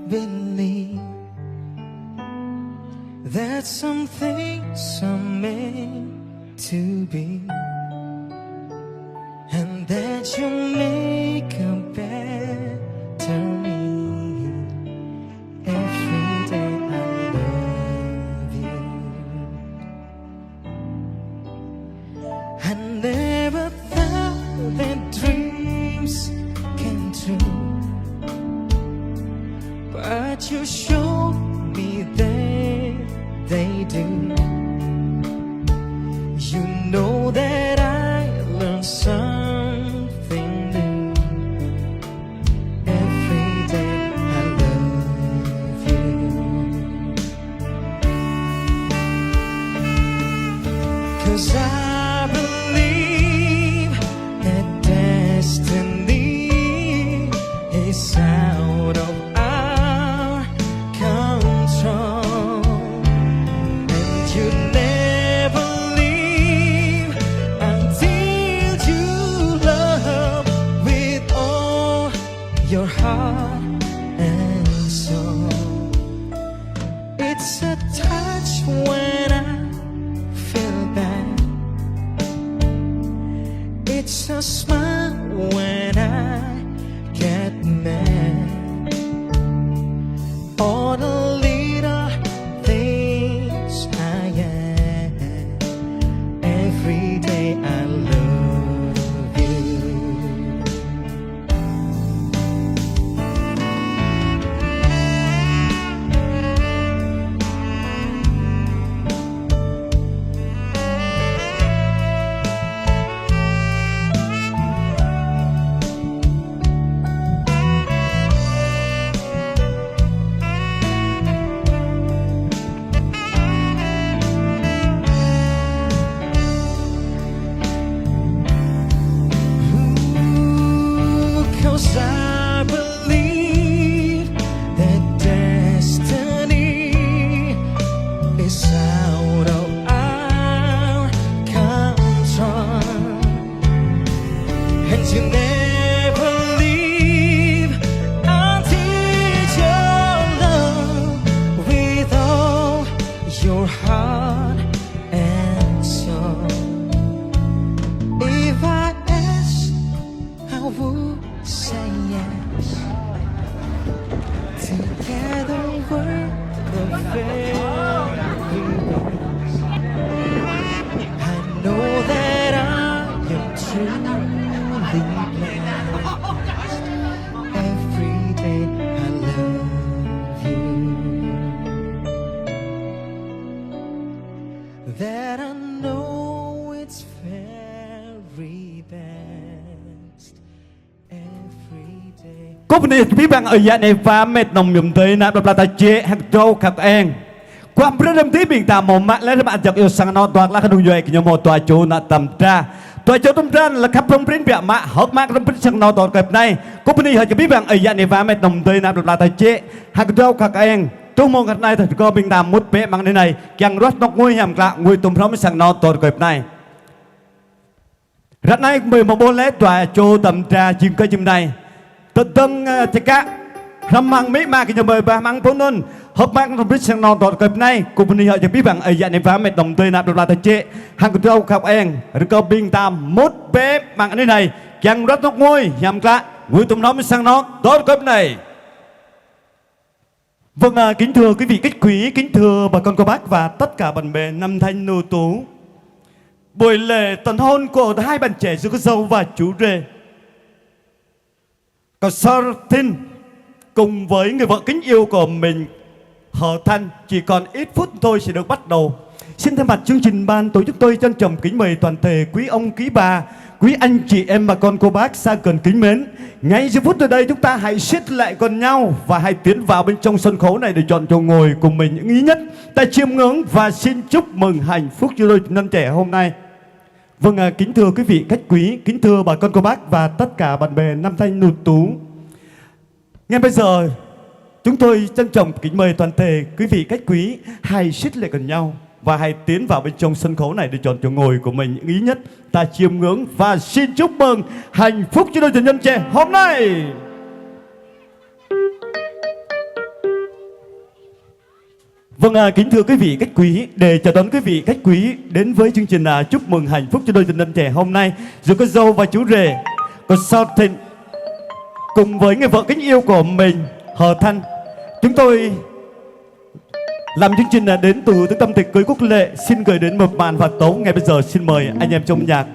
believe that some things are meant to be, and that you make a better me. Every day I love you. I never thought that dreams came true, but you showed me that they do. You know that I learned something new. Every day I love you. 'Cause I believe that destiny is out of our control, and you never leave until you love with all your heart and soul. It's a touch when I feel bad. It's a smile when I get mad. All the little things I am. Every day I love you. Cause I believe that destiny is out of our control, and you never leave until your love with all your heart and soul. If I ask, I would say yes. Together we're the very best. I know that I am truly blessed. Every day I love you. That I know it's very best. Every day. គប់នេះពីបាំងអយៈនៃហ្វាមេតនំយំទៅណាដល់តាជេហាក់ចូលខាប់អេងความព្រឹមទីពីតាមកម៉ាក់และมาจากอยู่สังนอตัวละขนุยខ្ញុំមកตัวจูណាតំតាตัวจูតំតាលកព្រមព្រៀងពាក់ម៉ាក់ហកម៉ាក់ព្រមព្រៀងสังนอตัวកែបណៃគប់នេះហើយពីបាំងអយៈនៃហ្វាមេតនំទៅណាដល់តាជេហាក់ចូលខាប់អេងទុំមកកណៃទៅក៏ពីតាមុតពេម៉ាំងនេះណៃយ៉ាងរត់នកងួយញ៉ាំក្លាងួយទុំព្រមสังนอตัวកែបណៃរត់ណៃមើលមកបូនលេตัวจูតំតាជាងក៏ជំណៃទៅដឹងចកៈខ្ញុំម៉ាំងមីម៉ាក់ខ្ញុំមើលបាម៉ាំងពុននុនហកម៉ាក់ព្រមព្រៀងสังนอตัวកែបណៃគប់នេះហើយពីបាំងអយៈនៃហ្វាមេតនំទៅណាដល់តាជេហាក់ចូលខាប់អេងឬក៏ពីតាមុតពេម៉ាំងនេះណៃយ៉ាងរត់នកងួយញ៉ាំក្លាងួយទុំព្រមสังนอตัวកែបណៃVâng, kính thưa quý vị khách quý, kính thưa bà con cô bác và tất cả bạn bè năm thanh nô tú. Buổi lễ tần hôn của hai bạn trẻ giữa cô dâu và chú rể có Sơ Thinh cùng với người vợ kính yêu của mình Hờ Thanh chỉ còn ít phút thôi sẽ được bắt đầu. Xin thay mặt chương trình ban tổ chức tôi trân trọng kính mời toàn thể quý ông quý bà Quý anh chị em bà con cô bác xa gần kính mến, ngay giây phút từ đây chúng ta hãy siết lại gần nhau và hãy tiến vào bên trong sân khấu này để chọn chỗ ngồi cùng mình những ý nhất. Ta chiêm ngưỡng và xin chúc mừng hạnh phúc cho đôi nam trẻ hôm nay. Vâng, kính thưa quý vị khách quý, kính thưa bà con cô bác và tất cả bạn bè nam thanh nữ tú. Ngay bây giờ chúng tôi trân trọng kính mời toàn thể quý vị khách quý hãy siết lại gần nhau và hãy tiến vào bên trong sân khấu này để chọn chỗ ngồi của mình những ý nhất. Ta chiêm ngưỡng và xin chúc mừng hạnh phúc cho đôi tình nhân trẻ hôm nay. Vâng, kính thưa quý vị khách quý, để chào đón quý vị khách quý đến với chương trình chúc mừng hạnh phúc cho đôi tình nhân trẻ hôm nay, dù có dâu và chú rể, có Sao Thịnh cùng với người vợ kính yêu của mình Hờ Thanh, chúng tôi làm chương trình đến từ trung tâm tiệc cưới Quốc Lệ xin gửi đến một màn hòa tấu. Ngay bây giờ xin mời anh em trong nhạc.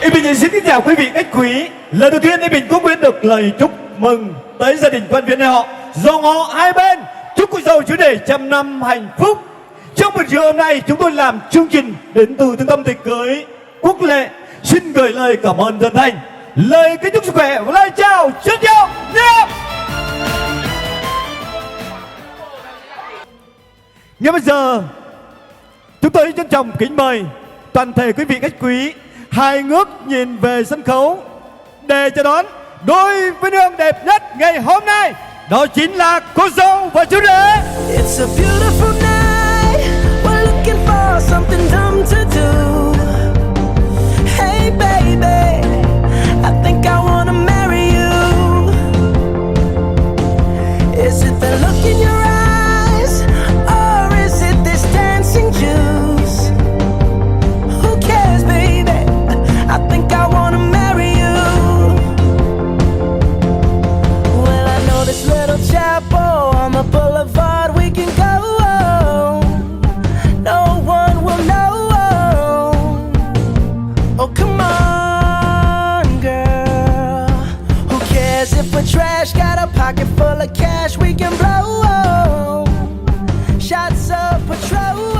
Yên Bình xin kính chào quý vị khách quý. Lần đầu tiên Yên Bình cũng biết được lời chúc mừng tới gia đình quan viên họ, dòng họ hai bên. Chúc cô dâu chú rể trăm năm hạnh phúc. Trong buổi chiều hôm nay chúng tôi làm chương trình đến từ trung tâm tiệc cưới Quốc Lệ. Xin gửi lời cảm ơn chân thành, lời kính chúc sức khỏe và lời chào trân trọng nhé. Ngay bây giờ chúng tôi trân trọng kính mời toàn thể quý vị khách quý hai ngước nhìn về sân khấu để chào đón đôi viên hương đẹp nhất ngày hôm nay, đó chính là cô dâu và chú rể. It's a beautiful night. We're looking for something dumb to do. Hey baby, I think I wanna marry you. Is it the look in your eyes, or is it this dancing juice? Who cares, baby? I think I wanna marry you. Well, I know this little chapel on the boulevard we can go. No one will know. Oh, come on, girl. Who cares if we're trash? Got a pocket full of cash we can blow. Shots of Patrol,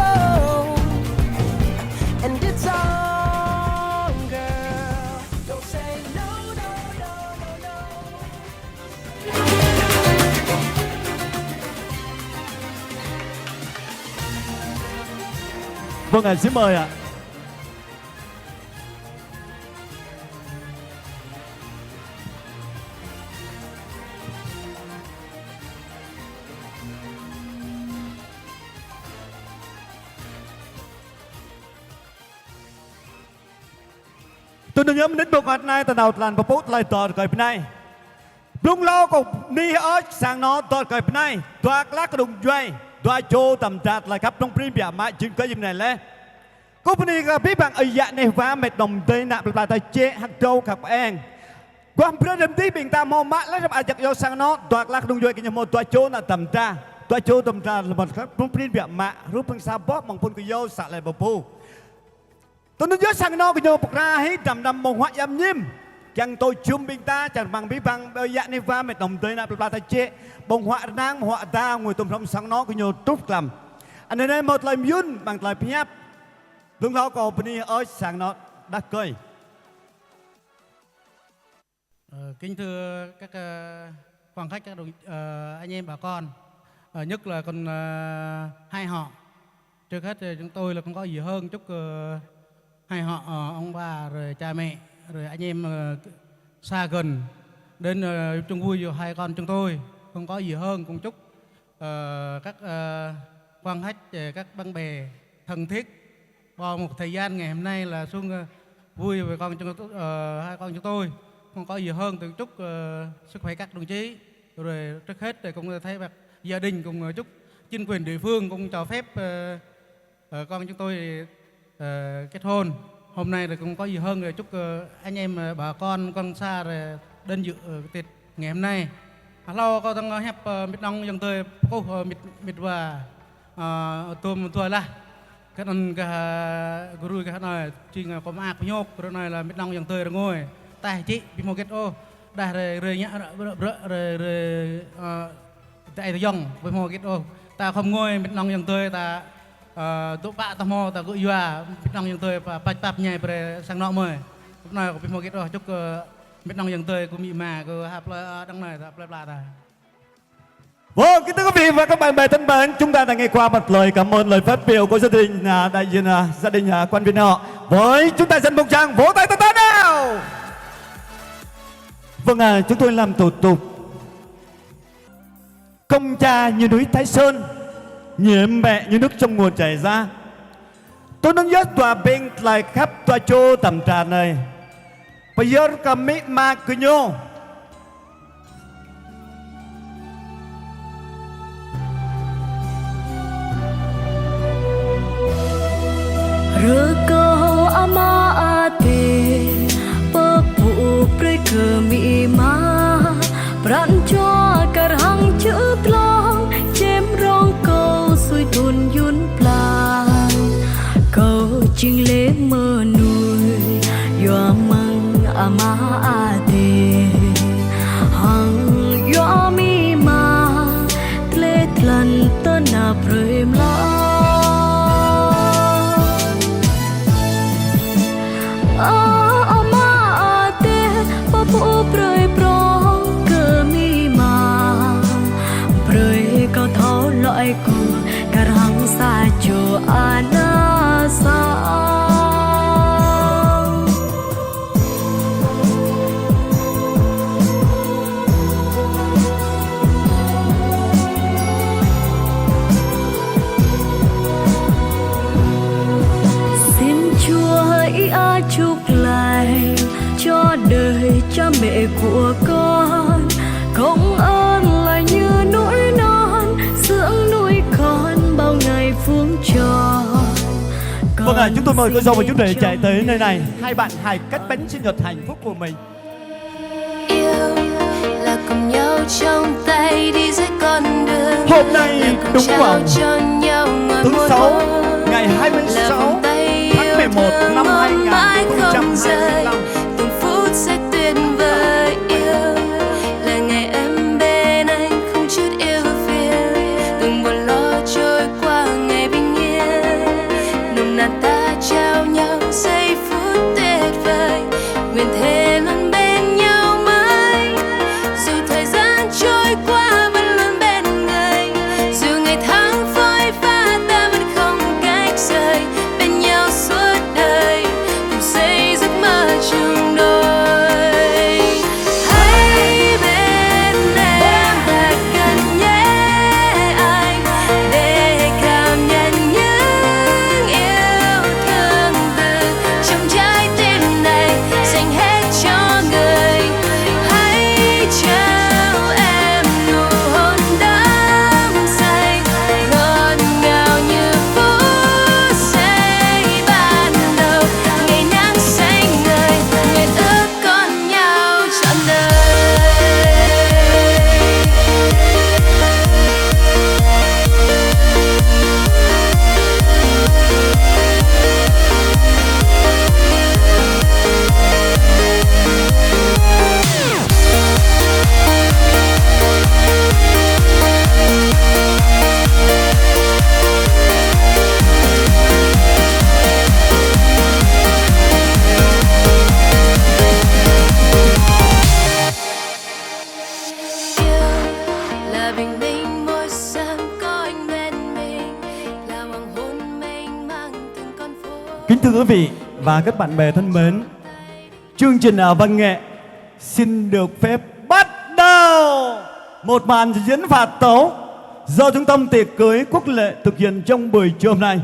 and it's on, girl. Don't say no, no, no, no, no. Vâng ạ, xin mời ạ. Tôiនឹងញ៉ាំនិតមកអត់ណែតណៅថ្លានពពុតឡៃតតកៃផ្នៃព្រំឡោក៏នេះអើសាងណតតកៃផ្នៃតើក្លាក់ក្នុងយៃតើចូលតំតាត់ឡៃครับក្នុងព្រីមយ៉ាម៉ាជាងកៃយឹមណែឡេគូពនីក៏ពីបាំងអយៈនេះវ៉ាមេដុំទេណាប្លាតៃជេហាក់ចូលខាប់អែងគាត់ព្រឹមទីបិងតាមកម៉ាក់ឡៃអាចយកសាងណតើក្លាក់ក្នុងយៃកញ្ញមកតើចូលណាតំតាតើចូលតំតាល្មត់ครับក្នុងព្រីមយ៉ាម៉ារូបផឹងសាបបបងពុនក៏យោសាក់ឡៃបពូtôi nói sang nó cái nhau bọc ra hết đầm đầm mông hoa yam nhím chẳng tôi chum bình ta chẳng bằng bí bằng bây giờ này va mệt đồng tới nạp là ta chế bông hoa nang hoa ta ngồi tôm trong sang nó cái nhau trúc làm anh này một lời yun bằng lời nháp đúng đó có bên này ở sang nó đã cười. Kính thưa các quan khách, các đồng anh em bà con, nhất là con hai họ. Trước hết thì chúng tôi là không có gì hơn chúc hai họ, ông bà rồi cha mẹ rồi anh em xa gần đến chung vui với hai con chúng tôi, không có gì hơn cũng chúc các quan khách, các bạn bè thân thiết vào một thời gian ngày hôm nay là xuân vui với hai con chúng tôi, không có gì hơn từ chúc sức khỏe các đồng chí. Rồi trước hết thì cũng thấy gia đình cùng chúc chính quyền địa phương cũng cho phép con chúng tôi kết hôn. Hôm nay thì cũng có gì hơn rồi chúc anh em bà con xa rồi đến dự tiệc ngày hôm nay. Hello, con đang hẹp mít nong dân tôi cô mít và tôm tôi là cái này cái guru cái này chuyên có ác nhóc cái này là mít nong dân tôi ngồi tay chị bị một kết ô đây rồi nhá rồi tại tôi dòng với một kết ô ta không ngồi mít nong dân tôi ta tụ bạ ta mò ta gửi vào biết nong dân tôi và bạch bạp nhảy về sang nọ mời lúc này có biết một cái rồi chúc biết nong dân tôi cũng bị mà cứ hạp là đăng này hạp là ta. Vâng, kính thưa quý vị và các bạn bè thân mến, chúng ta đã nghe qua một lời cảm ơn, lời phát biểu của gia đình đại diện gia đình quan viên họ. Với chúng ta dân một tràng vỗ tay to nào. Vâng chúng tôi làm thủ tục công cha như núi Thái Sơn, nhiệm mẹ như nước trong nguồn chảy ra. Tôi nâng nhớ tòa bên lại khắp tòa chô tầm trà này. Bây giờ cầm mỹ mà cứ nhô. Rơ câu ama ate Pơ phụ prây cờ mỹ ma Pran cho cả hăng chữ tlong Chém rong câu xuôi tuôn yun plan Câu chinh lễ mơ nuôi Dọa mà ama ate hang yo mi ma tle tlan to na prem la ama ate papu proi pro cơ mi ma proi cao thấu loại của karang sa cho ana sa chúc lại cho đời cha mẹ của con công ơn là như núi non dưỡng nuôi con bao ngày phương tròn. Vâng ạ, chúng tôi mời cô dâu và chú rể chạy tới nơi này. Hai bạn hãy cắt bánh sinh nhật hạnh phúc của mình. Yêu là cùng nhau trong tay đi dưới con đường. Hôm nay đúng vào thứ Sáu ngày 26 tháng 11 năm 2025. Từng phút sẽ tuyệt vời. Yêu là ngày em bên anh không chút yêu phiền, từng buồn lo trôi qua ngày bình yên. Nồng nàn ta trao nhau giây phút tuyệt vời, nguyện thề luôn bên nhau mãi. Dù thời gian trôi qua vẫn luôn bên người, dù ngày tháng phôi pha ta vẫn không cách rời. Bên nhau suốt đời cùng xây giấc mơ chung đôi. Hãy bên em và gần nhé anh, để cảm nhận những yêu thương từ trong trái tim này dành hết cho người. Hãy trao em nụ hôn đắm say ngọt ngào như phút giây ban đầu. Ngày nắng xanh ngời nguyện ước con nhau trọn đời. Là bình minh môi sam có anh bên mình, là hoàng hôn mênh mang từng con phố. Kính thưa quý vị và các bạn bè thân mến, chương trình văn nghệ xin được phép bắt đầu. Một màn diễn phạt tấu do Trung tâm Tiệc cưới Quốc Lệ thực hiện trong buổi trưa hôm nay.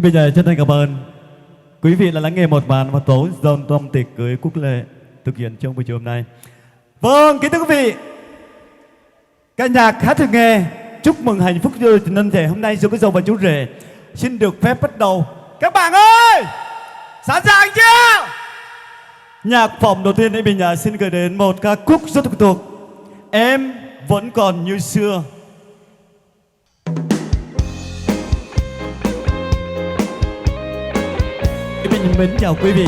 Bây giờ chân thành cảm ơn quý vị đã lắng nghe một màn và tố dồn trong tiệc cưới quốc lệ thực hiện trong buổi chiều hôm nay. Vâng, kính thưa quý vị, ca nhạc hát thường nghe chúc mừng hạnh phúc cho nhân thể hôm nay, dù cái dầu và chú rể xin được phép bắt đầu. Các bạn ơi, sẵn sàng chưa? Nhạc phẩm đầu tiên mình xin gửi đến một ca khúc rất thuộc Em Vẫn Còn Như Xưa. Mình mến chào quý vị.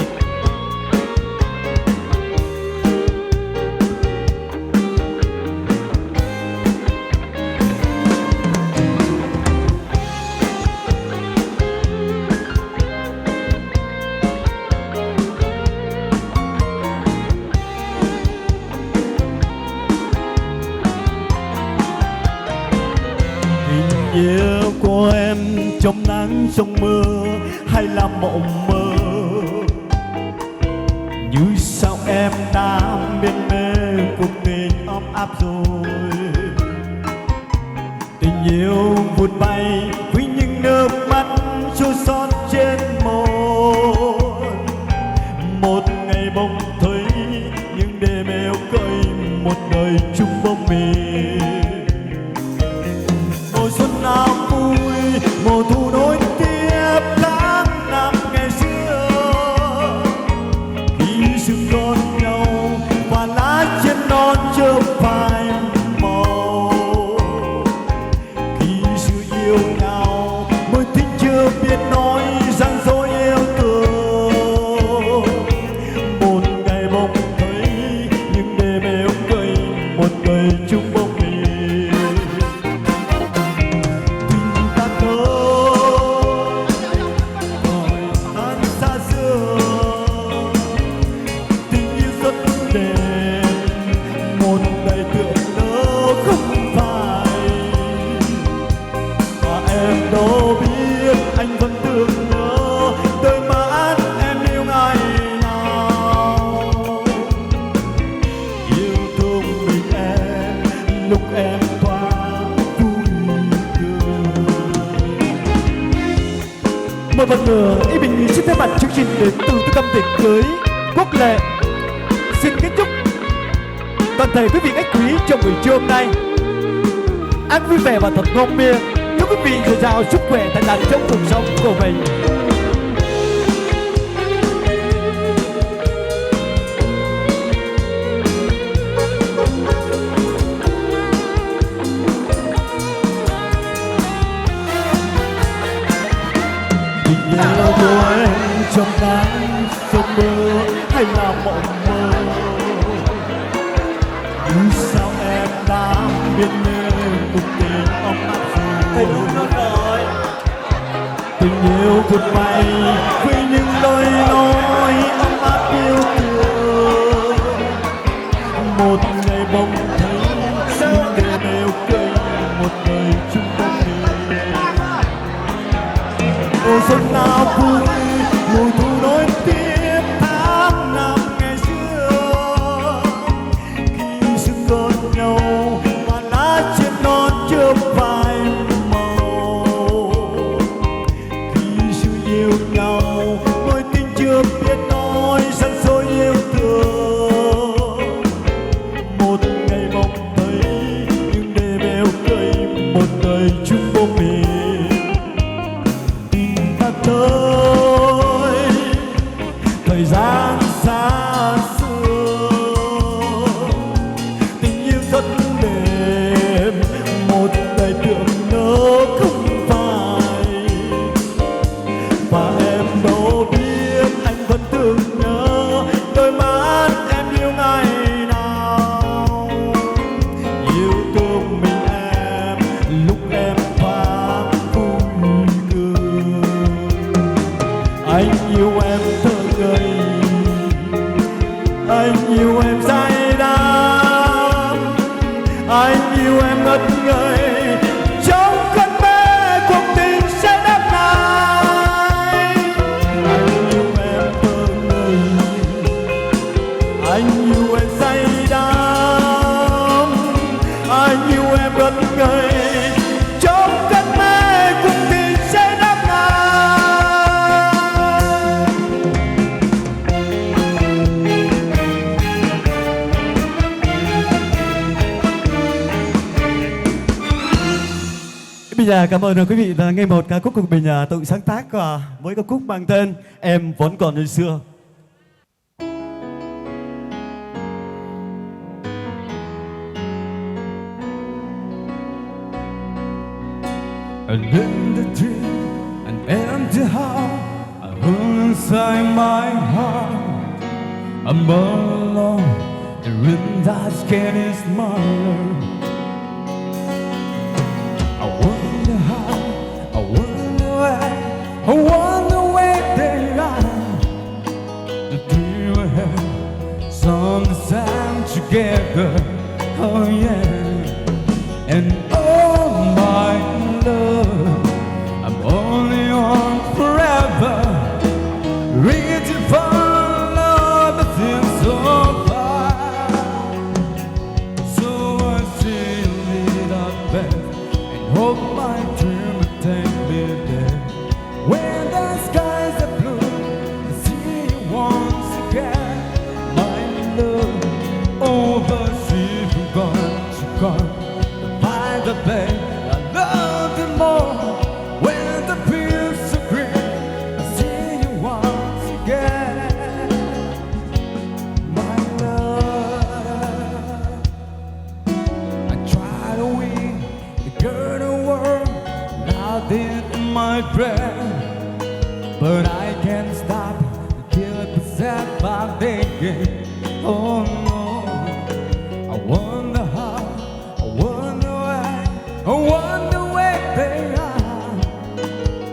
Tình yêu của em trong nắng trong mưa hay là mộng mơ, như sao em đã miên mê cuộc tình ấm áp rồi. Tình yêu vụt bay với những nước mắt trôi xót trên môi. Một ngày bỗng thấy những đêm eo cây, một đời chung bóng mình. Mùa xuân nào vui, mùa thu nối tiếp tháng năm ngày xưa. Khi sương đón nhau và lá trên non chớp phai màu. Khi sự yêu nhau mới thích chưa biết nói rằng dối yêu thương. Một ngày bỗng thấy những đêm eo cây, một đời chung bóng mình. Một lần nữa, ý mình xin thay mặt chương trình đến từ trung tâm tiệc cưới quốc lệ xin kết thúc toàn thể quý vị khách quý trong buổi trưa hôm nay ăn vui vẻ và thật ngon miệng. Chúc quý vị dồi dào sức khỏe thành đạt trong cuộc sống của mình. Yêu của em trong nắng trong mưa hay là mộng mơ, như sao em đã biết mê cuộc tình ấm áp rồi. Tình yêu vụt bay với những lời nói ấm áp yêu thương. Một ngày bỗng thấy những đêm eo cây, một đời chung bóng mình. Mùa xuân nào vui, mùa thu nối tiếp tháng năm ngày xưa. Khi sương đón nhau và lá trên non chớp phai màu. Khi sự yêu nhau đôi tình chưa biết nói rằng dối yêu thương. Một ngày bỗng thấy những đêm eo cây, một đời chung bóng mình. Thời gian xa xưa, tình yêu rất đẹp, một đời tưởng nhớ không phai. Và em đâu biết anh vẫn thương nhớ đôi mắt em yêu ngày nào. Yêu thương mình em lúc em thoáng vui cười. Anh yêu em thơ ngây, anh yêu em say đắm, anh yêu em ngất ngây trong cơn mê cuộc tình say đắm này. Anh yêu em thơ ngây, anh yêu em say đắm, anh yêu em ngất ngây trong cơn mê cuộc tình say đắm này. Bây giờ cảm ơn quý vị đã nghe một ca khúc của mình tự sáng tác với ca khúc mang tên Em Vẫn Còn Như Xưa. And in the dream, an empty house, a hole inside my heart. I'm all alone, and when that scared is mother. I wonder how, I wonder why, I wonder where they are. The dream we had, some time together, oh yeah. And oh my love, I'm only on forever, reaching for love that seems so far. So I still lit up bed and hope my dream will take me there. When the skies are blue, I see you once again, my love. Overseas, you're gone, you're gone. By the bay, I love you more. When the fields are green, I see you once again, my love. I try to win the good world, now in my breath, but I can't stop until it's set by thinking. Oh no, I wonder how, I wonder why, I wonder where they are.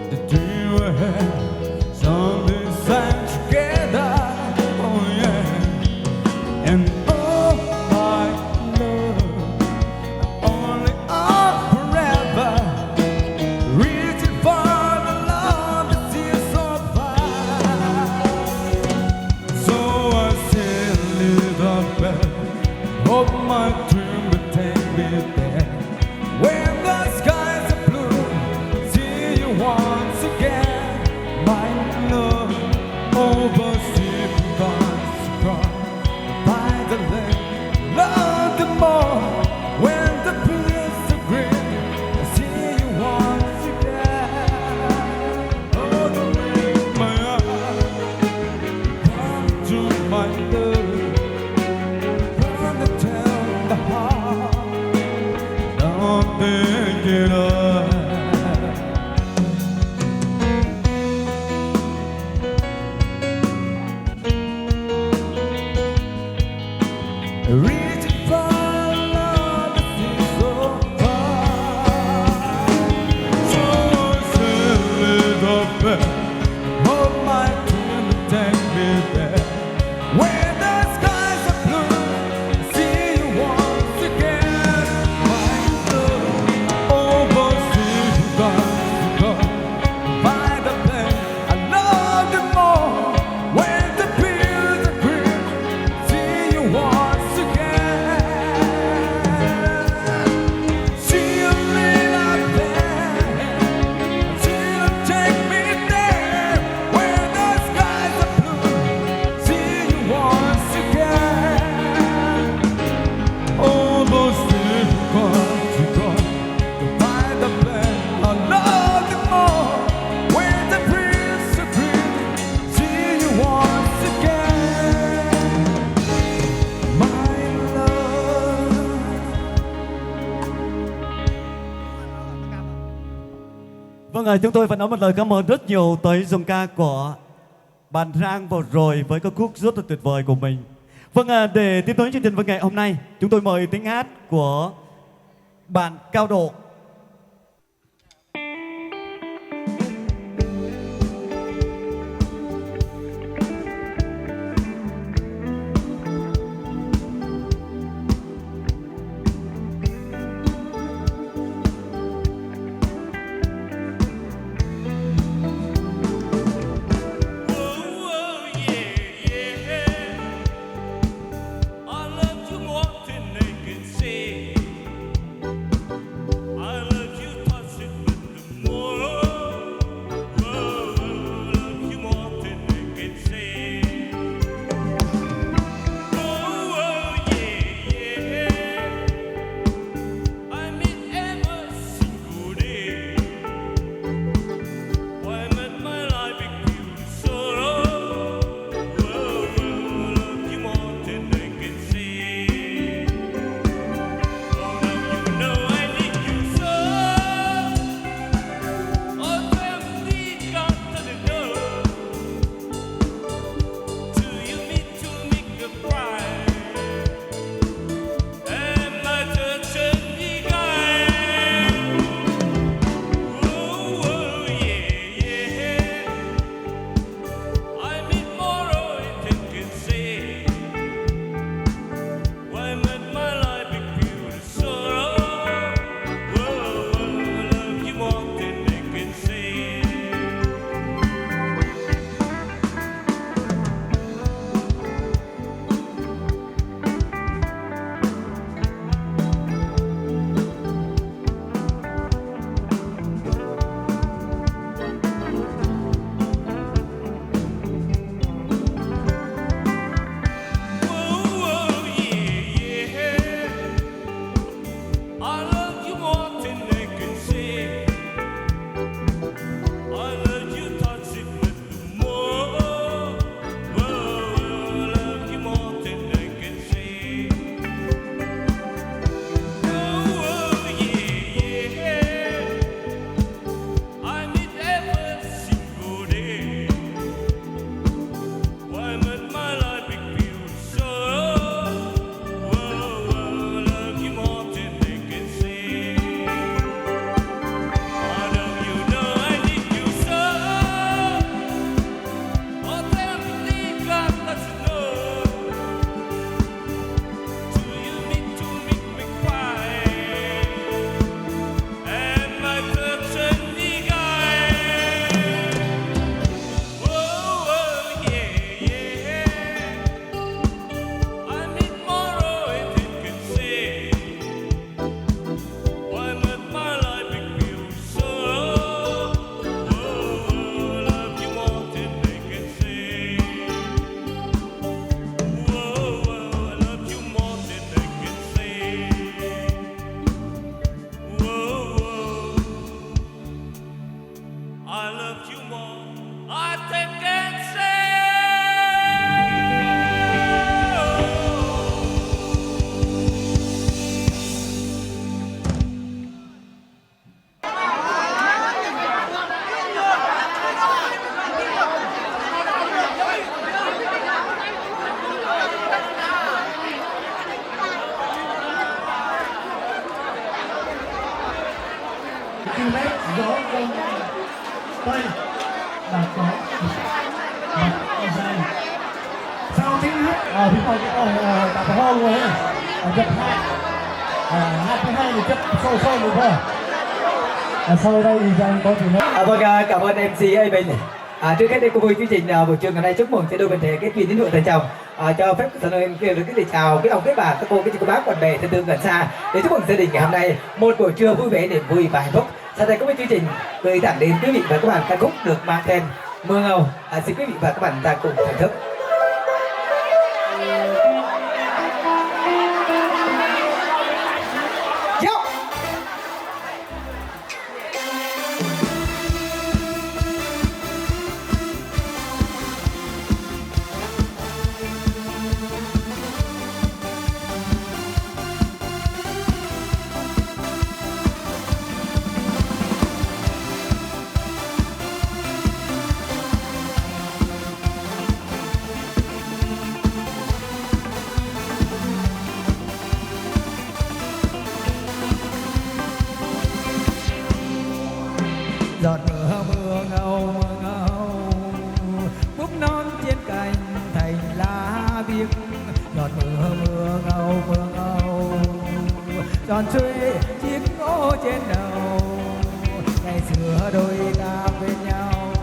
The dream we had, something sang together, oh yeah. And oh my love, only on forever, reaching for the love that seems so far. So I still live up there, hope my dream will take me there. When the skies are blue, see you once again, my love. Overseas, gone by the lake, love the more. When the fields are green, I see you once again. Oh, the way my heart come to my love, from the tender heart, don't think it up. Reaching for love that seems so far. So I said up there, hope my dream will take me there. When the skies are blue, I see you once again, my love. Overseas, you gone by the bay. I love you more. When the fields are green, see you once again. See you lit up there, see you take me there. When the skies are blue, see you once again. Almost gone by the bay. I love you more. When the breeze are green, see you once again, my love. Vâng, chúng tôi phải nói một lời cảm ơn rất nhiều tới dòng ca của bạn Rang vừa rồi với ca khúc rất là tuyệt vời của mình. Vâng, để tiếp nối chương trình với ngày hôm nay, chúng tôi mời tiếng hát của bạn Cao Độ. I love you more than they can say. km gió đông tây đã có sau tiếng hát thì còn đã có hôn rồi chập hai hát thứ hai thì chấp sâu được thôi. Sau đây thì Giang có gì nữa? Vâng, cảm ơn MC A Bình. Trước hết đây cô vui chương trình buổi trưa ngày nay chúc mừng cho đôi bạn trẻ kết duyên đến hội thành chồng. Cho phép thân ơi kêu được cái lời chào cái ông các bà các cô các chị cô bác bạn bè thân thương gần xa để chúc mừng gia đình ngày hôm nay một buổi trưa vui vẻ niềm vui và hạnh phúc. Sau đây có một chương trình gửi thẳng đến quý vị và các bạn ca khúc được mang tên Mưa Ngâu. Xin quý vị và các bạn ta cùng thưởng thức. Giọt mưa ngâu búp non trên cành thành lá biếc. Giọt mưa ngâu tròn xuê chiếc ngô trên đầu. Ngày xưa đôi ta bên nhau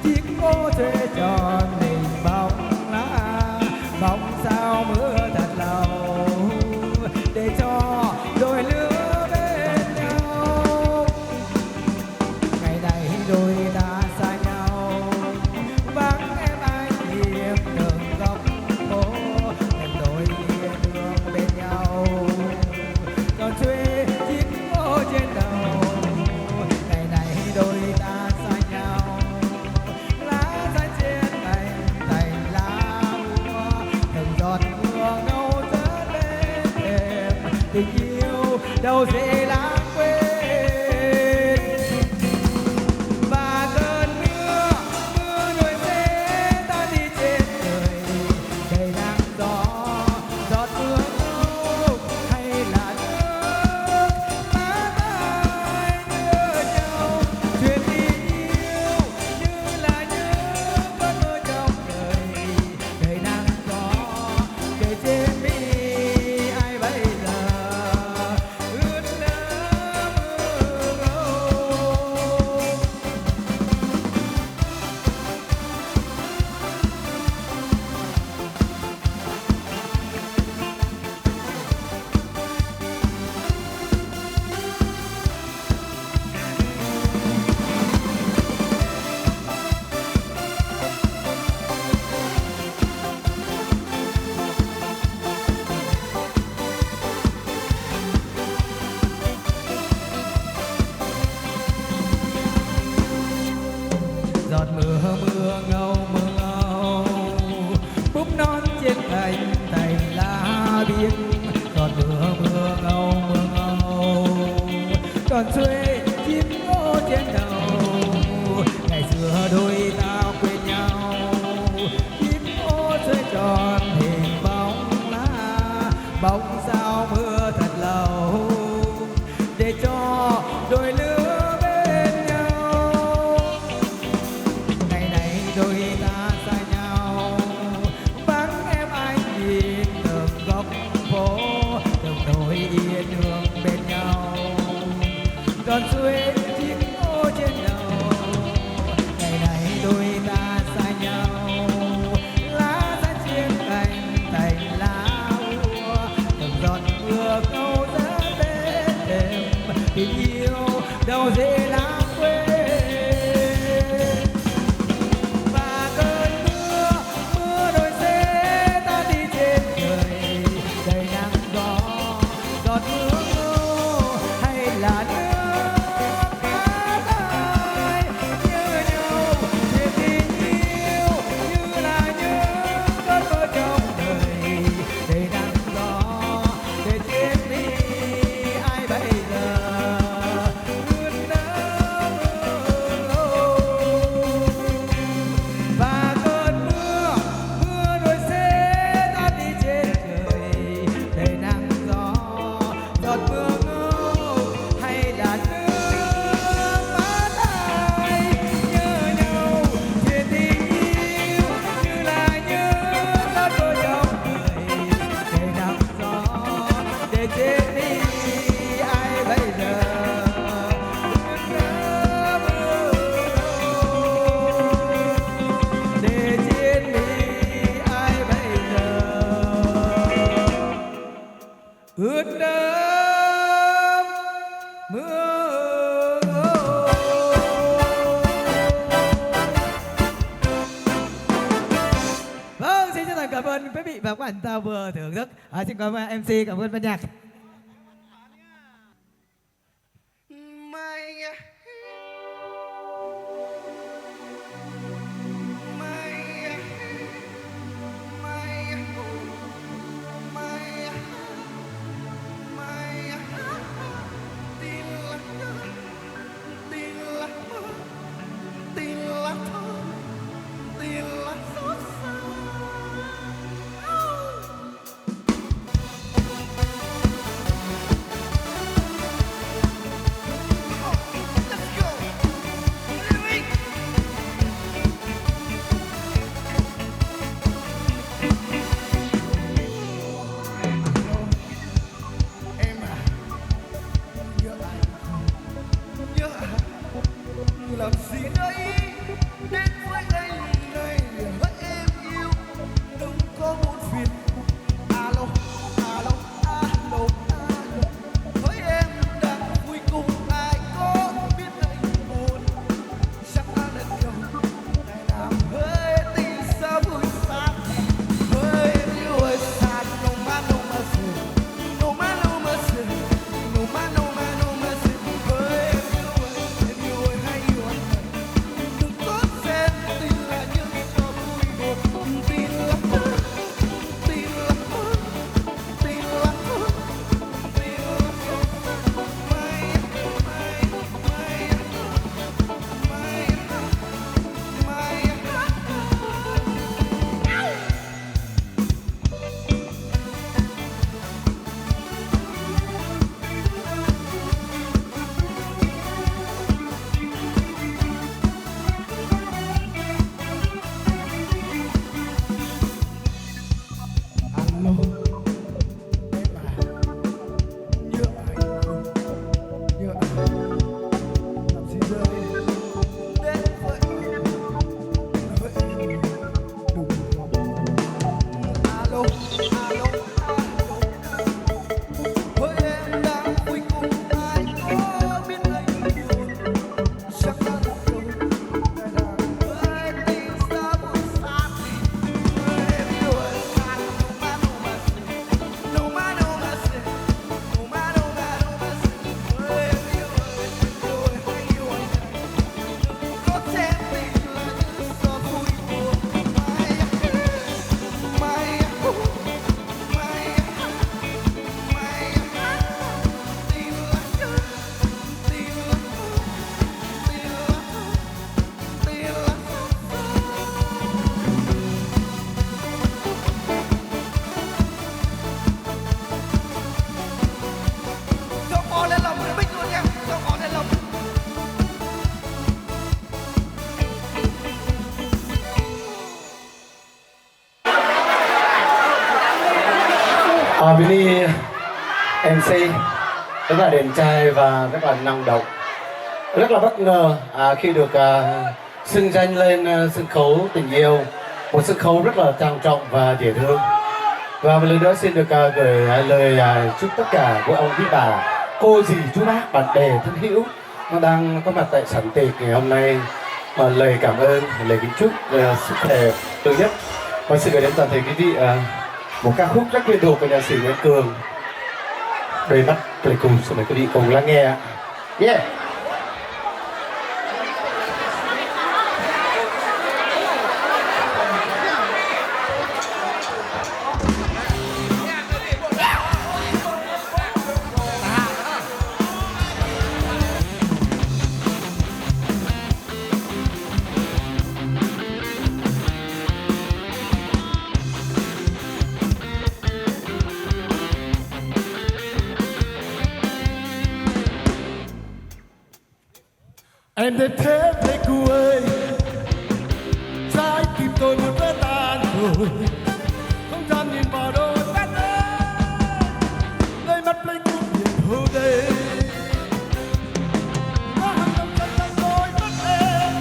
chiếc ngô xuê tròn hình bóng lá. Bóng sao mưa thật lâu để cho đôi lứa bên nhau. Ngày này đôi ta xa nhau vắng em ai tìm đường góc phố. Em đôi đường bên nhau còn xuê chiếc ngô trên đầu. Ngày này đôi ta xa nhau lá rơi trên thành lá úa. Từng giọt mưa ngâu rớt lên thềm tình yêu đâu dễ lãng quên. Và cơn mưa nổi rễ ta đi trên đời đầy nắng gió. Giọt mưa ngâu hay là nước má tay đưa nhau. Chuyện tình yêu như là những cơn mưa trong đời đầy nắng gió. Kể trên mi ai bây giờ ướt đẫm mưa ngâu. Giọt mưa ngâu búp non trên cành thành lá biếc. Giọt mưa ngâu còn xuê chiếc ngô trên đầu. Ngày xưa đôi ta quên nhau chiếc ngô xuê tròn hình bóng lá. Bóng sao mưa thật lâu để cho đôi lứa bên nhau. Ngày này đôi ta xa nhau vắng em ai nhìn từng góc phố. Từng đôi yên hương bên nhau còn xuê chiếc ngô trên đầu. Ngày này đôi ta xa nhau lá rơi trên cành thành lá úa. Từng giọt mưa ngâu rớt lên thềm tình yêu đâu dễ lãng quên. Và cơn mưa nổi rễ ta đi trên đời đầy nắng gió. Giọt mưa ngâu hay là nước má tay như nhau. Chuyện tình yêu như là những cơn mưa trong đời đầy nắng gió. Để trên mi ai bây giờ ướt đẫm và các bạn ta vừa thưởng thức. Xin cảm ơn MC, cảm ơn ban nhạc. Làm gì đây đến với anh này hỡi em yêu đừng có buồn phiền. Alo alo alo alo hỡi em đang vui cùng ai có biết anh buồn chắc là lần đầu ngày nào hỡi tình sao vui xa hỡi em yêu ơi xa no mercy no mercy no mercy hỡi em yêu ơi hay yêu anh đừng có xem tình là những trò vui buồn tin là mơ tin là mơ tin là mơ tin là mơ mày Vinny MC rất là đẹp trai và rất là năng động, rất là bất ngờ khi được xưng danh lên sân khấu tình yêu, một sân khấu rất là trang trọng và dễ thương. Và một lần nữa xin được gửi lời chúc tất cả quý ông quý bà, cô dì chú bác, bạn bè thân hữu nó đang có mặt tại sảnh tiệc ngày hôm nay, lời cảm ơn, lời kính chúc sức khỏe tốt nhất. Và xin gửi đến toàn thể quý vị một ca khúc rất quen thuộc của nhạc sĩ Nguyễn Cường, Đôi mắt Pleiku. Xin mời quý vị cùng lắng nghe. Yeah. Em đến thế Pleiku ơi, trái tim tôi muốn vỡ tan rồi, không dám nhìn vào đôi mắt ấy, đôi mắt Pleiku nhìn hôn đây. Có hàng dòng chân trong đôi mắt em,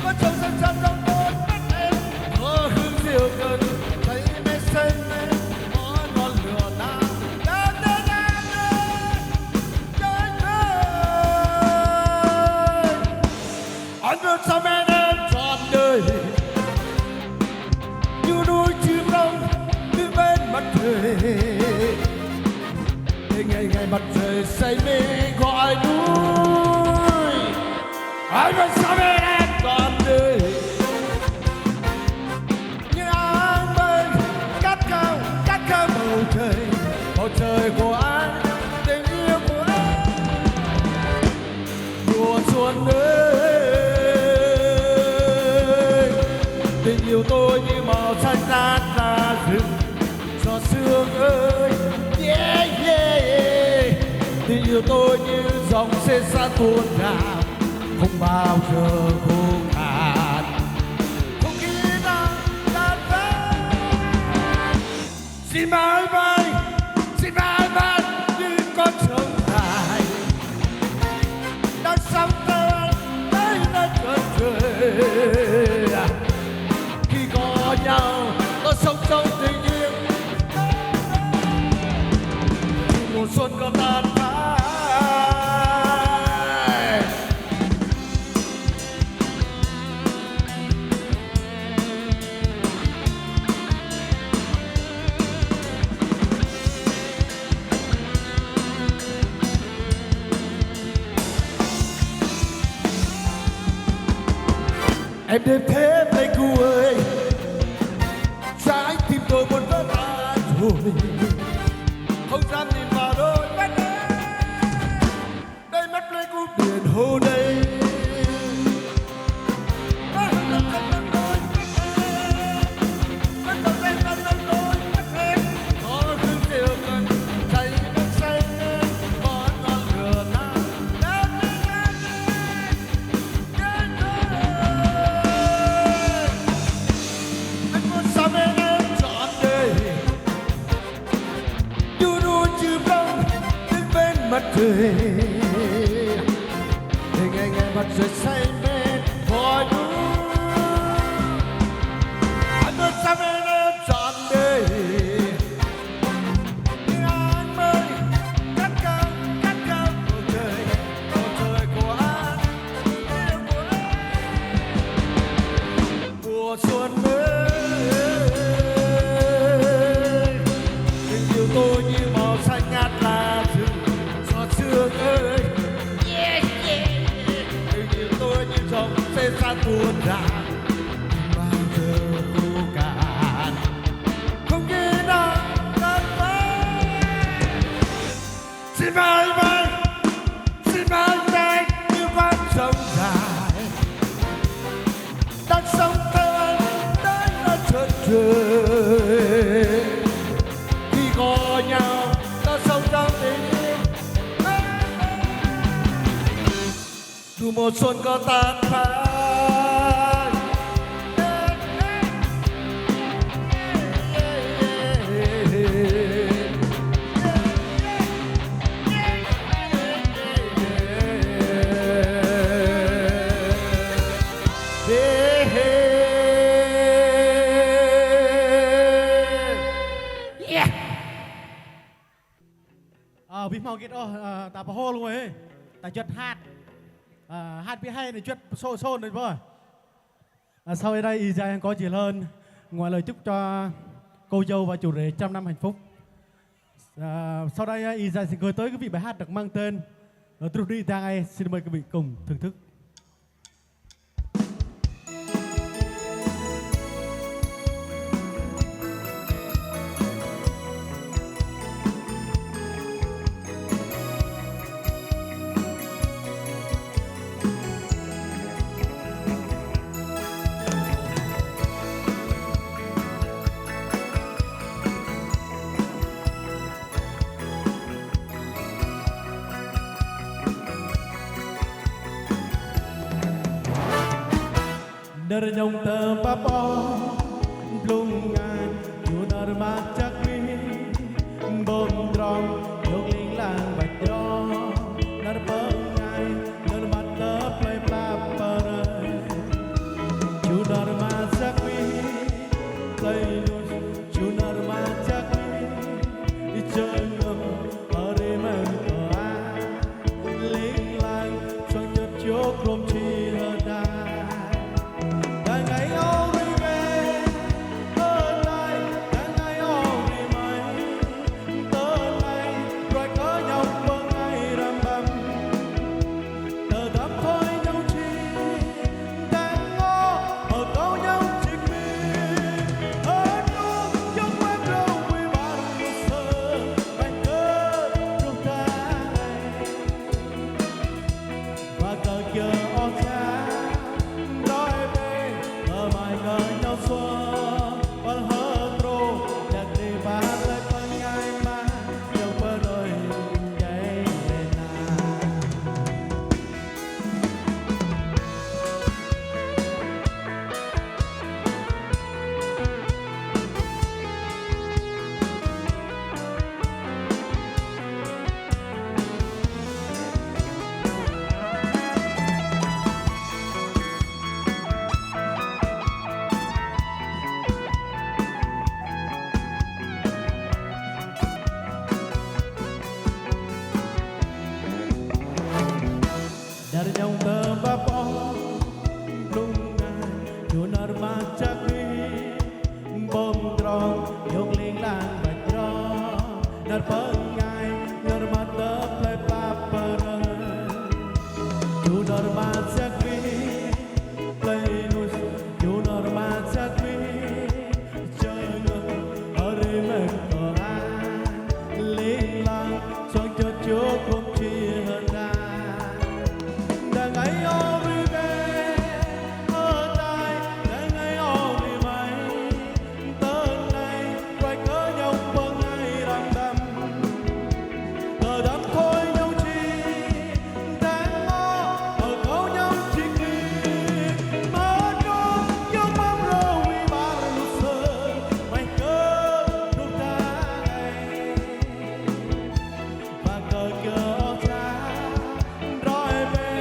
có trông chân chân trong đôi mắt em, có hương rượu cần thấy mê xanh em, có ngọn lửa nào đang đến em trái tim. Anh đưa cho em trọn đời như đôi chim đông say mê gọi núi, anh vẫn say mê em toàn đời. Như áng mây cắt cao bầu trời của anh, tình yêu của anh. Mùa xuân ơi, tình yêu tôi như màu xanh ngát ra rừng giọt sương ơi, yeah, yeah. Tình yêu tôi như dòng xê xa tuôn trào, không bao giờ khô cạn. Không khí đang tan vỡ, xin mãi mãi như con sông dài đang sóng tới nơi chân trời. Khi có nhau tôi sống trong tình yêu, mùa xuân có tan phai. Em đêm thế Pleiku ơi, trái tim tôi muốn vỡ tan rồi, không dám nhìn vào đôi mắt em, đôi mắt Pleiku biển hồ đây. Mặt trời để ngày mặt trời say mê vòi núi, anh muốn say mê em trọn đời. Như áng mây cắt cao bầu trời của anh, yêu của anh. Mùa xuân ơi, tình yêu tôi như màu xanh ngát lá rừng sương ơi, yeah, yeah. Tình yêu tôi như dòng xê xa tuôn tràn, bao giờ khô cạn. Không nghĩ nào tan vỡ, xin mãi mãi như con sông dài đang sóng tới nơi chân trời. Khi có nhau ta sống trong tình yêu, dù mùa xuân có tan phai. Vì mau kết ta bảo hô luôn ấy, ta chợt hát. Hát biết hay này chuyện xôn rồi thôi. Sau đây y dài có gì hơn ngoài lời chúc cho cô dâu và chủ rể trăm năm hạnh phúc. Sau đây y dài sẽ gửi tới quý vị bài hát được mang tên Trudy Tang Ai. Xin mời quý vị cùng thưởng thức. Dari nyong tepapo blung ngan junar macak mi bom drong yok ling lang bạch do nar pengai nar mata play papare junar macak mi play nus junar macak mi ichengam are man toa ling lang sang nhật chốt rom chi hada. dari yang terbapong lungan junar macaki bom drong yok ling lan bạch drong nar pengai nar mata play paparan junar macaki play nus junar macaki jangan hari mereka ling lang soang cukup không chia hơn ra đang ngày ôm đi về ở tai đang ngày ôm đi mày tới nay quay cớ nhau bằng ngày đăm đăm cờ đắm thôi nhau chi đang mơ ở câu nhau chỉ khi mơ chung những bóng râu vì ba lúc sơ mày cớ lúc ta ngày và cờ cờ cha rồi về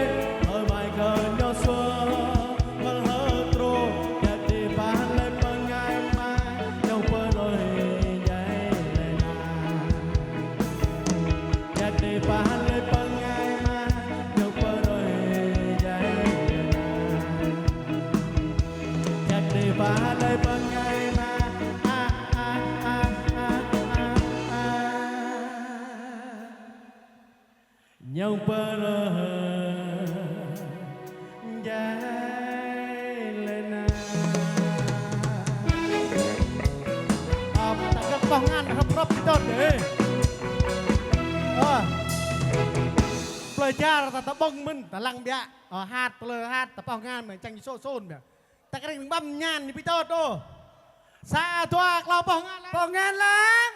ở mai cờ nhau xưa mang hơ trô nhặt đi bán lên bằng ngày mai nhau quên rồi nhảy lên nhặt đi bán lên bằng ngày mai nhau quên rồi nhảy lên nhặt đi bán lên bằng ngày mai nhau quên rồi nhảy lên tak ada kebangan rep-rep kita deh. Belajar tak bong men talang bia. Hát hát tak kebangan men cang so-son bia. Tak kering bam nyan ni pito tu. Sa tua kalau kebangan lang. Kebangan lang.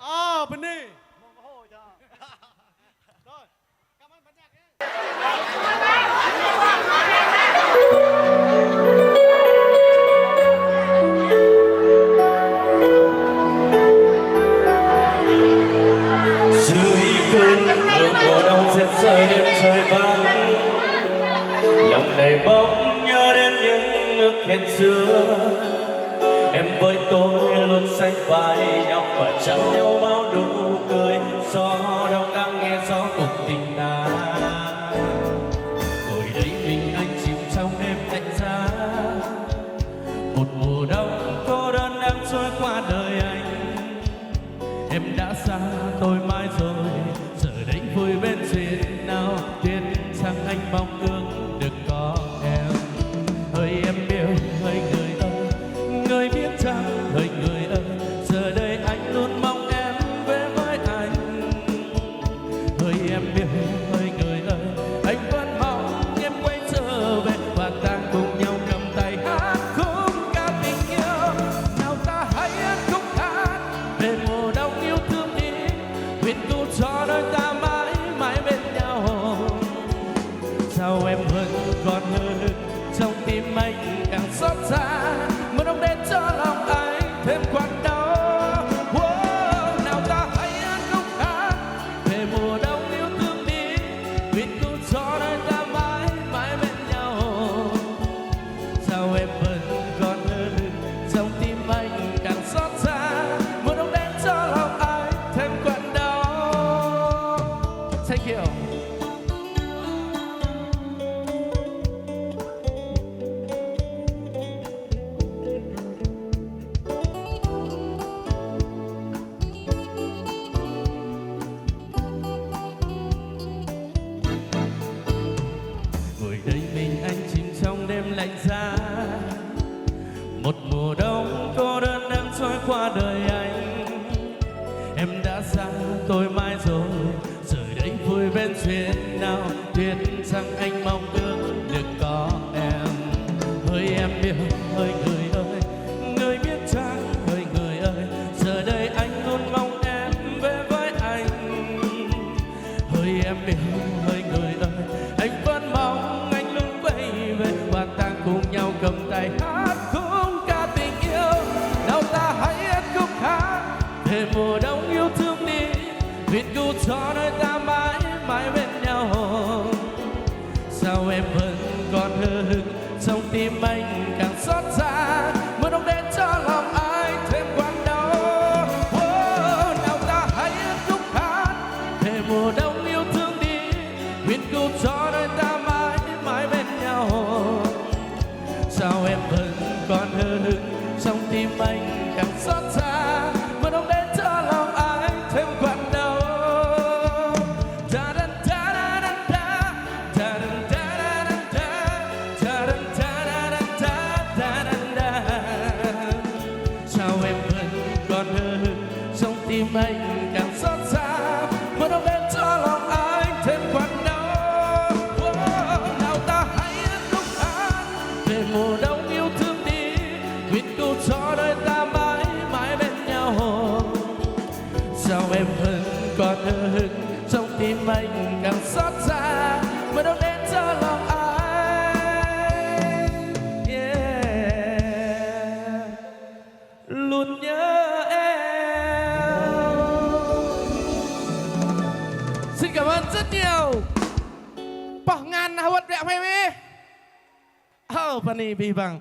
Oh, benih. Rồi, cảm ơn ban nhạc nhé. dưới cơn mưa mùa đông rét rơi đêm trời vắng lòng đầy bóng nhớ đến những nước hẹn xưa em với tôi luôn sánh vai nhau và chạm nhau bao nụ cười gió đông đang nghe gió cùng tình ta ngồi đây mình anh chìm trong đêm lạnh giá một mùa đông cô đơn đang trôi qua đời anh em đã xa tôi mãi rồi giờ đây vui bên duyên nào biết rằng anh mong ước được có em hỡi em yêu hỡi người ơi người biết chăng hỡi người ơi giờ đây anh luôn mong em về với anh hỡi em yêu hỡi người ơi anh vẫn mong em quay trở về và ta cùng nhau cầm tay hát khúc ca tình yêu nào ta hãy hát khúc hát về mùa đông yêu thương đi nguyện cầu cho đôi ta mãi mãi bên nhau sao em vẫn còn hơn trong tim anh càng xót xa mùa đông đến cho lòng anh thêm quặn đau nào ta hãy hát khúc hát về mùa đông yêu thương đi nguyện cầu cho đôi ta mãi mãi bên nhau sao em vẫn còn hơn trong tim anh càng xót xa mùa đông đến cho lòng anh thêm quặn đau. Thank you. Ngồi đây mình anh chìm trong đêm lạnh giá một mùa đông cô đơn đang trôi qua đời anh em đã xa tôi mãi rồi giờ đây vui bên duyên nào biết rằng anh mong ước được có em hỡi em yêu hỡi người ơi người biết chăng hỡi người ơi giờ đây anh luôn mong em về với anh hỡi em yêu hỡi người ơi anh vẫn mong anh luôn quay về và ta cùng nhau cầm tay hát khúc ca tình yêu nào ta hãy hát khúc hát về mùa đông yêu thương đi nguyện cầu cho đôi ta mãi mãi bên nhau sao em vẫn còn hờ hững trong tim anh càng xót xa mùa đông đến cho lòng anh thêm quặn đau nào ta hãy hát khúc hát về mùa đông yêu thương đi nguyện cầu cho đôi còn hờ hững trong tim anh càng xót xa mà đâu đến cho lòng anh. Yeah. Luôn nhớ em. Xin cảm ơn rất nhiều. Bỏ ngàn hào vật đẹp hay mi. Pani vì bằng.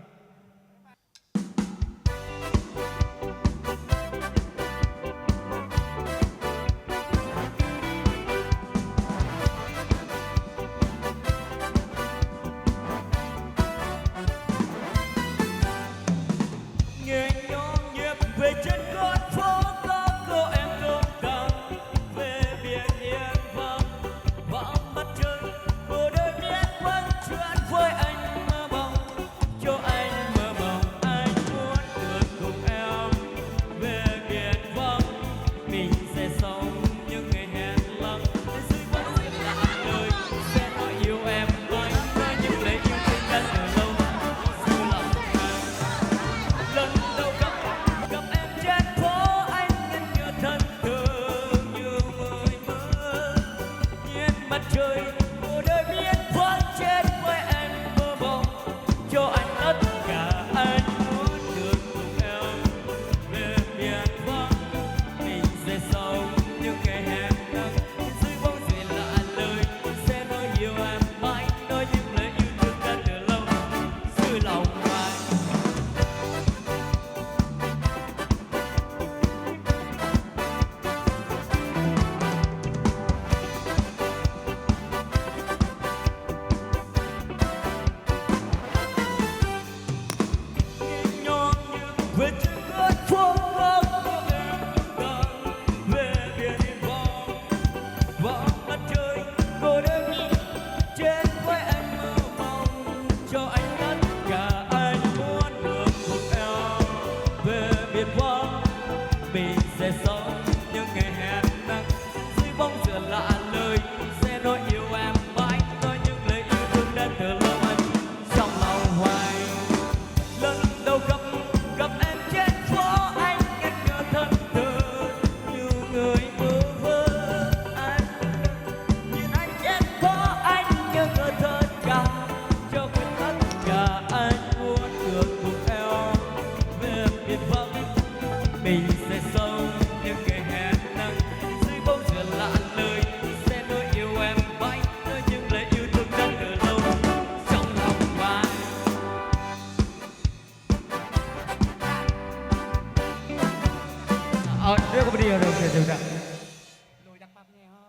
Nghe nhón nhịp về trên con phố có cô em tung tăng về biển yên vắng vào mặt trời cô đơn biết vẫn chuyện với anh mơ mộng cho anh mơ mộng anh muốn được cùng em về biển vắng mình sẽ sống những ngày hẹn lặng dưới vẫn là lời sẽ nói yêu em nói những lời yêu thương đã từ lâu dù lòng lần đầu gặp em trên phố anh ngẩn ngơ thân thương như người mơ nhìn mặt trời cô đơn biết vẫn chết với em mơ mộng cho anh tất cả anh muốn được cùng em về biển vắng mình sẽ sống những ngày hẹn nắng dưới bóng duyên lạ lời sẽ nói yêu em mãi nói những lời yêu thương đã từ lâu dưới lòng anh. Nhón nhịp về trên con phố có cô em đang về biển vắng vào mặt trời cô đơn trên với anh mơ mộng cho anh tất cả anh muốn được cùng em về biển vắng mình sẽ sống những ngày hẹn nắng dưới bóng dừa lạ lời sẽ nói yêu em mãi nói những lời yêu thương đã từ lâu anh trong lòng hoài. Lần đầu gặp em trên phố anh ngẩn ngơ thân thờ như người mơ vơ anh nhìn anh trên phố anh ngẩn ngơ tất cả cho quên tất cả anh muốn được cùng em về biển vắng mình sẽ sống những ngày hẹn nắng dưới bóng dừa lạ lời sẽ nói yêu em mãi nói những lời yêu thương đã từ lâu trong lòng anh. Dia kau berdiri ada sudah. Lùi đặt bắp nghe ha.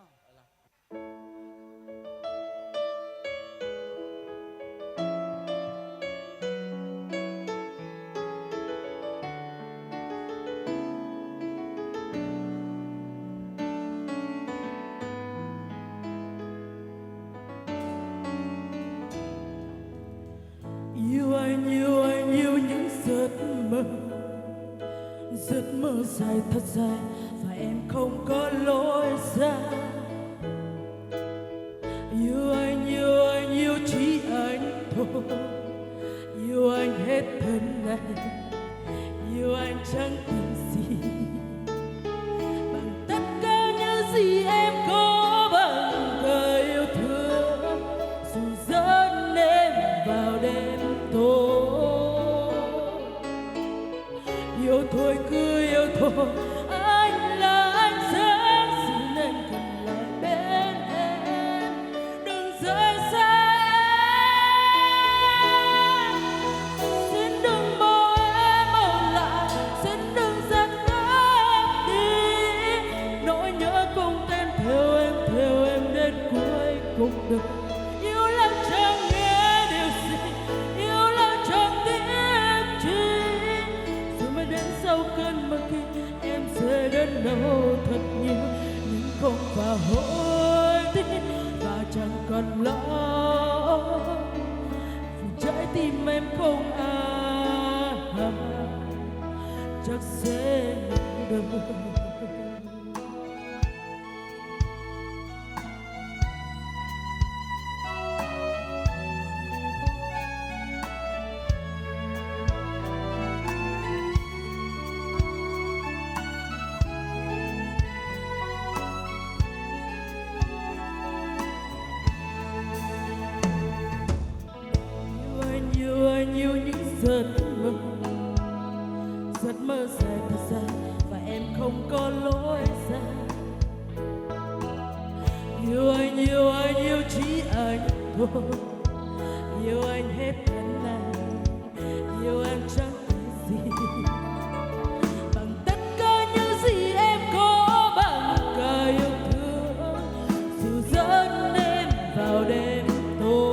Yêu anh yêu những giấc mơ dài thật dài và em không có lối ra. Yêu anh yêu chỉ anh thôi, yêu anh hết thân này, yêu anh chẳng tìm gì bằng tất cả những gì em có bằng cờ yêu thương dù dẫn em vào đêm tối. Yêu thôi cứ yêu thôi, anh là ánh sáng xin anh cần lại bên em đừng rời xa em. Xin đừng bỏ em ở lại, xin đừng dắt em đi. Nỗi nhớ cùng tên theo em đến cuối cuộc đời. Yêu là chẳng nghe điều gì, yêu là chẳng tiếc chi. Rồi mới đến sau cơn mơ kia em sẽ đến đâu thật nhiều, nhưng không phải hối tiếc và chẳng còn lo vì trái tim em không ai chắc sẽ nhận được. giấc mơ dài thật dài và em không có lối ra. Yêu anh yêu chỉ anh thôi, yêu anh hết thân này, yêu em chẳng là gì bằng tất cả những gì em có, bằng cả yêu thương dù dẫn em vào đêm tối.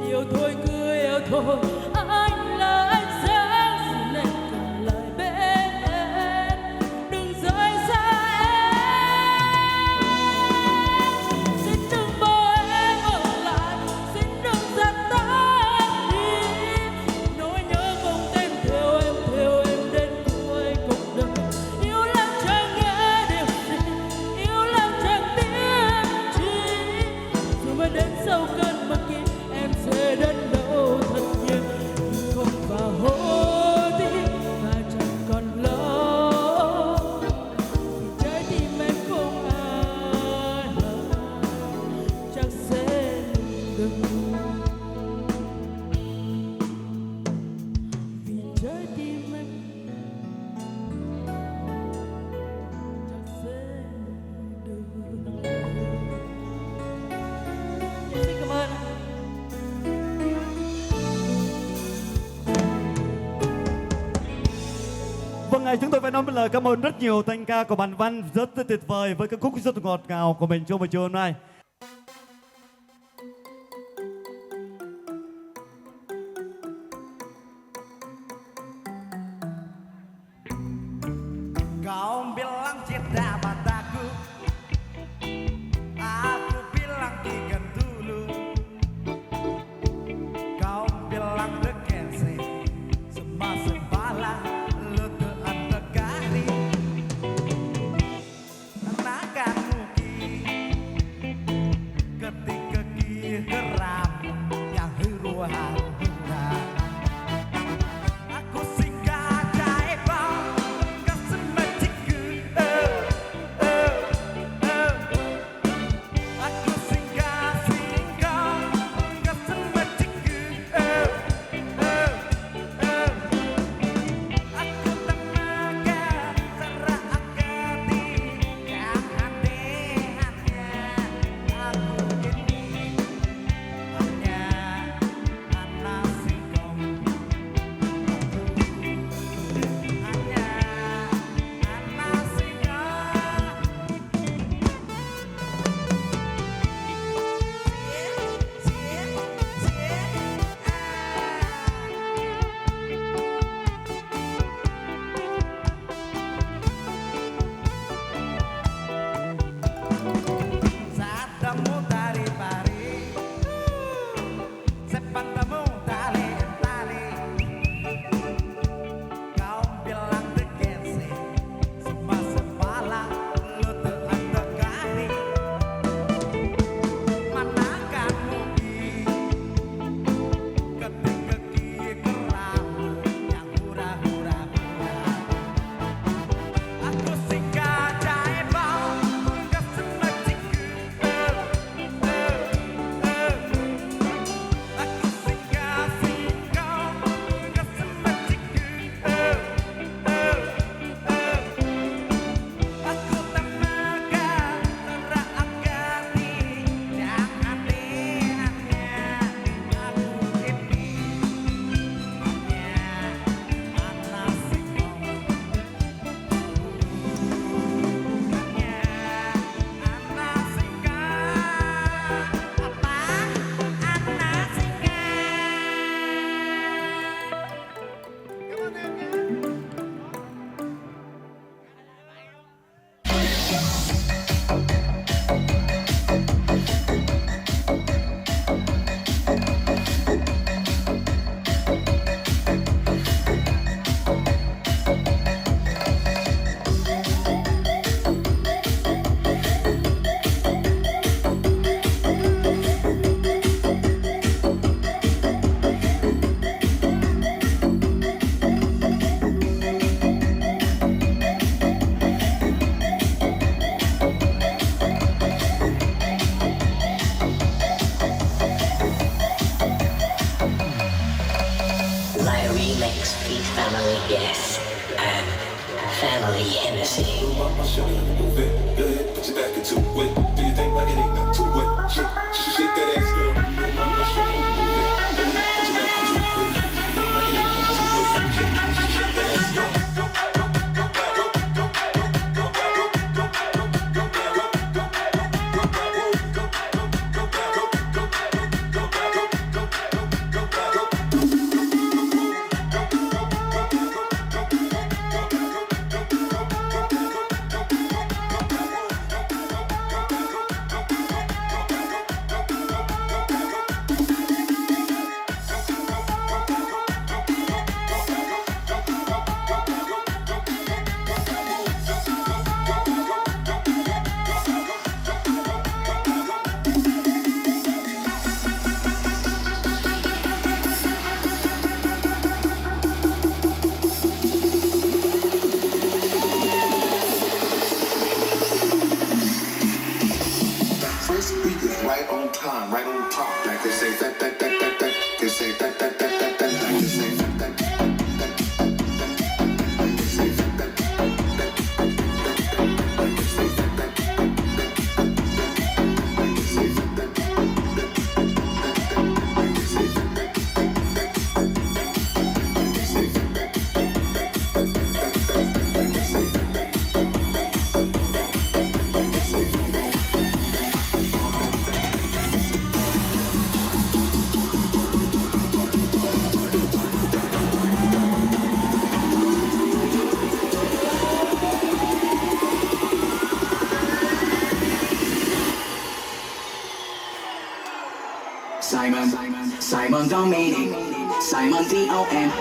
Yêu thôi cứ yêu thôi, anh là ánh sáng xin em cầm lại bên em, đừng rời xa em. Xin đừng bỏ em ở lại, xin đừng dắt tay đi. Nỗi nhớ không tên theo em đến cuối cuộc đời. Yêu làm chẳng nghe điều gì, yêu làm chẳng tiếc chi. Dù mới đến sau cơn mưa kia em sẽ đến đâu thật nhiều, nhưng không vào hối tiếc và chẳng còn lo. Vì trái tim em không ai chắc sẽ đừng. Vì trái tim em chắc sẽ đừng. Xin cảm ơn. Vâng, chúng tôi phải nói một lời cảm ơn rất nhiều thanh ca của bạn Văn, rất tuyệt vời với ca khúc rất ngọt ngào của mình trong buổi chiều hôm nay. Kau bilang cinta padaku, aku bilang ikan dulu. Kau bilang dekensi, semasa bala lu tuh anda kali. Anak mungkin Yes, and family Hennessy. I'll show you move it. Go ahead, put your back into it. Do you think like it ain't not too wet? Shake that ass, girl. I'll show you move it. Go ahead, put your back into it. Do you think like it ain't not too wet? Shake that ass, girl. Right on time, right on top. Like they say that. They say that. Like they say that. Like they say that. Like they say that. Like they say that. Like they say Simon Dominic, Simon Dominc.